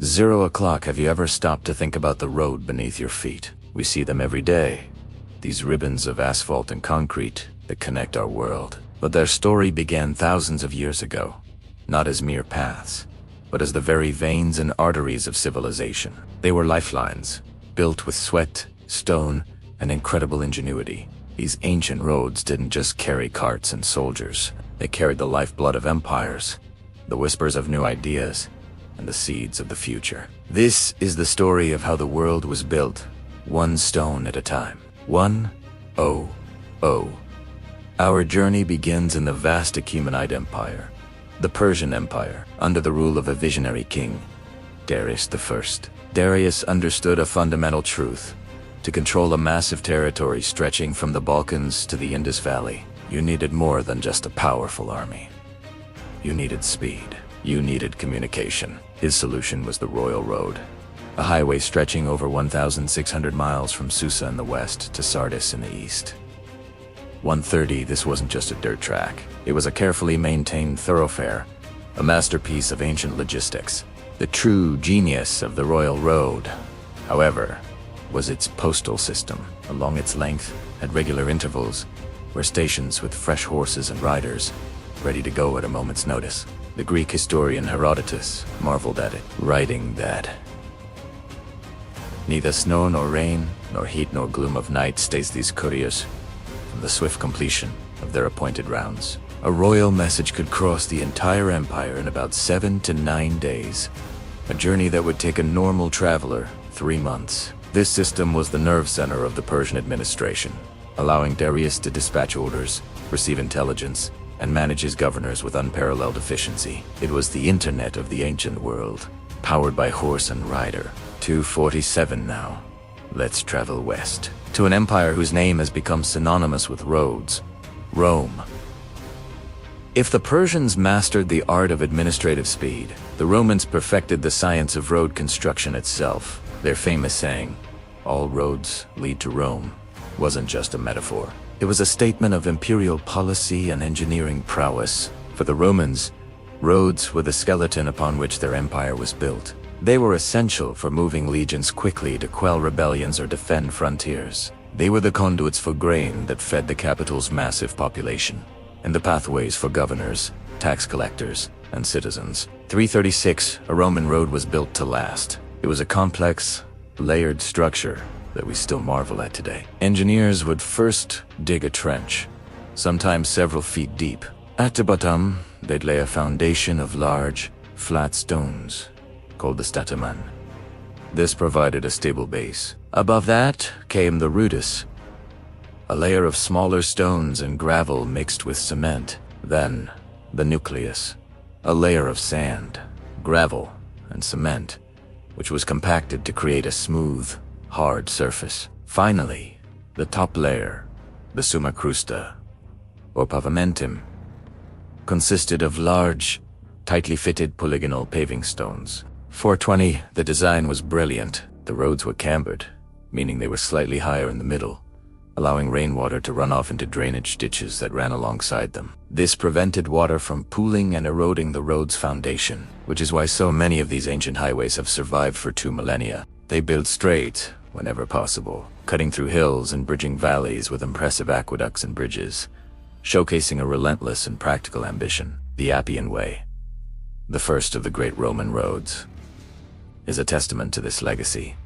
0 o'clock. Have you ever stopped to think about the road beneath your feet? We see them every day. These ribbons of asphalt and concrete that connect our world. But their story began thousands of years ago, not as mere paths, but as the very veins and arteries of civilization. They were lifelines, built with sweat, stone, and incredible ingenuity. These ancient roads didn't just carry carts and soldiers. They carried the lifeblood of empires, the whispers of new ideas, and the seeds of the future. This is the story of how the world was built, one stone at a time. 1-0-0. Our journey begins in the vast Achaemenid Empire, the Persian Empire, under the rule of a visionary king, Darius I. Darius understood a fundamental truth. To control a massive territory stretching from the Balkans to the Indus Valley, you needed more than just a powerful army. You needed speed. You needed communication. His solution was the Royal Road, a highway stretching over 1,600 miles from Susa in the west to Sardis in the east. 130, this wasn't just a dirt track. It was a carefully maintained thoroughfare, a masterpiece of ancient logistics. The true genius of the Royal Road, however, was its postal system. Along its length, at regular intervals, were stations with fresh horses and riders, ready to go at a moment's notice. The Greek historian Herodotus marveled at it, writing that neither snow nor rain, nor heat nor gloom of night stays these couriers from the swift completion of their appointed rounds. A royal message could cross the entire empire in about 7 to 9 days, a journey that would take a normal traveler 3 months. This system was the nerve center of the Persian administration, allowing Darius to dispatch orders, receive intelligence, and manage his governors with unparalleled efficiency. It was the internet of the ancient world, powered by horse and rider. 247 now. Let's travel west, to an empire whose name has become synonymous with roads, Rome. If the Persians mastered the art of administrative speed, the Romans perfected the science of road construction itself. Their famous saying, "All roads lead to Rome," wasn't just a metaphor. It was a statement of imperial policy and engineering prowess. For the Romans, roads were the skeleton upon which their empire was built. They were essential for moving legions quickly to quell rebellions or defend frontiers. They were the conduits for grain that fed the capital's massive population, and the pathways for governors, tax collectors, and citizens. 336, a Roman road was built to last. It was a complex, layered structure that we still marvel at today. Engineers would first dig a trench, sometimes several feet deep. At the bottom, they'd lay a foundation of large, flat stones, called the statamen. This provided a stable base. Above that came the rudis, a layer of smaller stones and gravel mixed with cement. Then, the nucleus, a layer of sand, gravel, and cement, which was compacted to create a smooth, hard surface. Finally, the top layer, the summa crusta, or pavimentum, consisted of large, tightly fitted polygonal paving stones. 420, the design was brilliant. The roads were cambered, meaning they were slightly higher in the middle, allowing rainwater to run off into drainage ditches that ran alongside them. This prevented water from pooling and eroding the road's foundation, which is why so many of these ancient highways have survived for 2 millennia. They built straight, whenever possible, cutting through hills and bridging valleys with impressive aqueducts and bridges, showcasing a relentless and practical ambition. The Appian Way, the first of the great Roman roads, is a testament to this legacy,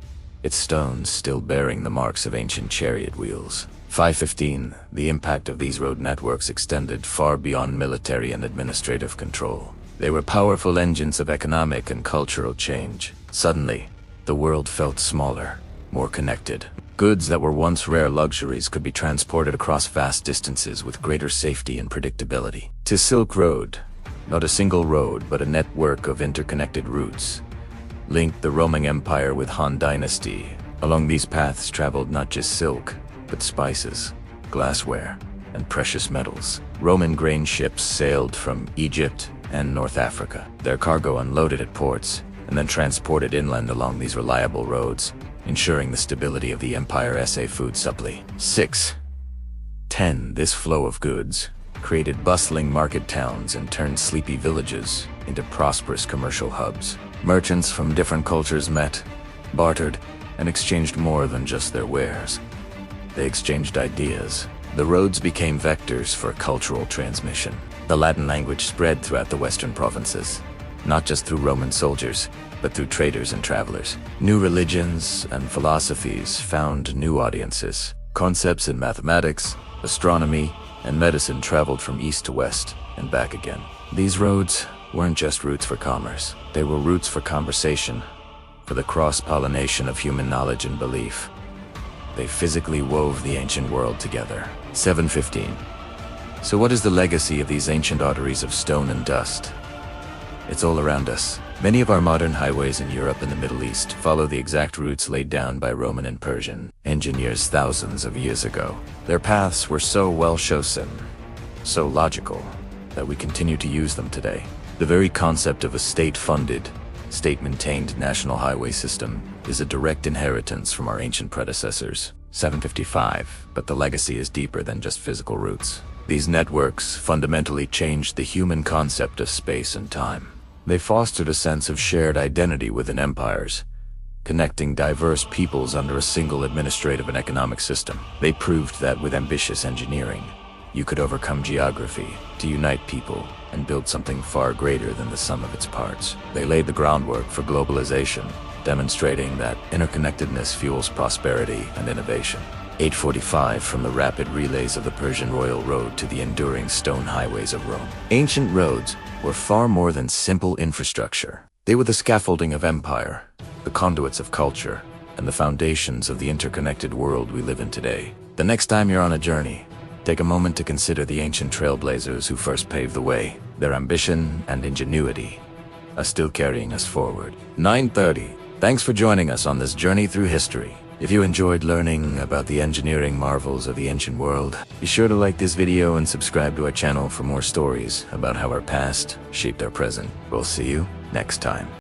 its stones still bearing the marks of ancient chariot wheels. 515, the impact of these road networks extended far beyond military and administrative control. They were powerful engines of economic and cultural change. Suddenly, the world felt smaller, more connected. Goods that were once rare luxuries could be transported across vast distances with greater safety and predictability. To Silk Road, not a single road but a network of interconnected routes, linked the Roman Empire with Han Dynasty. Along these paths traveled not just silk, but spices, glassware, and precious metals. Roman grain ships sailed from Egypt and North Africa, their cargo unloaded at ports, and then transported inland along these reliable roads, ensuring the stability of the empire's food supply. 610, this flow of goods created bustling market towns and turned sleepy villages into prosperous commercial hubs. Merchants from different cultures met, bartered, and exchanged more than just their wares. They exchanged ideas. The roads became vectors for cultural transmission. The Latin language spread throughout the western provinces, not just through Roman soldiers, but through traders and travelers. New religions and philosophies found new audiences. Concepts in mathematics, astronomy, and medicine traveled from east to west and back again. These roads weren't just routes for commerce. They were routes for conversation, for the cross-pollination of human knowledge and belief. They physically wove the ancient world together. 715. So what is the legacy of these ancient arteries of stone and dust? It's all around us. Many of our modern highways in Europe and the Middle East follow the exact routes laid down by Roman and Persian engineers thousands of years ago. Their paths were so well chosen, so logical, that we continue to use them today. The very concept of a state-funded, state-maintained national highway system is a direct inheritance from our ancient predecessors. 755, but the legacy is deeper than just physical routes. These networks fundamentally changed the human concept of space and time. They fostered a sense of shared identity within empires, connecting diverse peoples under a single administrative and economic system. They proved that with ambitious engineering, you could overcome geography to unite people and build something far greater than the sum of its parts. They laid the groundwork for globalization, demonstrating that interconnectedness fuels prosperity and innovation. 845, from the rapid relays of the Persian royal road to the enduring stone highways of Rome. Ancient roads were far more than simple infrastructure. They were the scaffolding of empire, the conduits of culture, and the foundations of the interconnected world we live in today. The next time you're on a journey, take a moment to consider the ancient trailblazers who first paved the way. Their ambition and ingenuity are still carrying us forward. 930. Thanks for joining us on this journey through history. If you enjoyed learning about the engineering marvels of the ancient world, be sure to like this video and subscribe to our channel for more stories about how our past shaped our present. We'll see you next time.